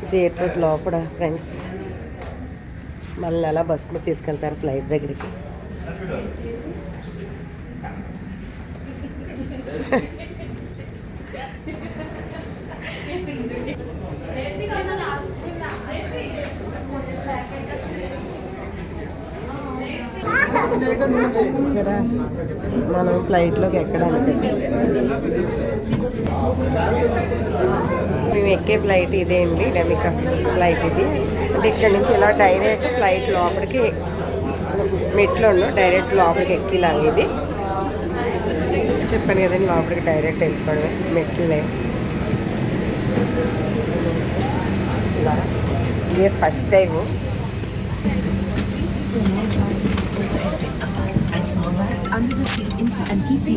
ఇది ఎయిర్పోర్ట్ లోపల ఫ్రెండ్స్. మళ్ళీ అలా బస్ మీద తీసుకెళ్తారు ఫ్లైట్ దగ్గరికి. సరే మనం ఫ్లైట్లోకి ఎక్కడానికి మేము ఎక్కే ఫ్లైట్ ఇదే అండి, డెమికా ఫ్లైట్ ఇది. అంటే ఇక్కడ నుంచి ఇలా డైరెక్ట్ ఫ్లైట్ లోపలికి మెట్లు డైరెక్ట్ లోపలికి ఎక్కిలాగా ఇది. చెప్పాను కదండి, లోపలికి డైరెక్ట్ వెళ్ళిపోవడమే, మెట్లు లేవు. ఇలా ఇదే first time. under the seat and keep the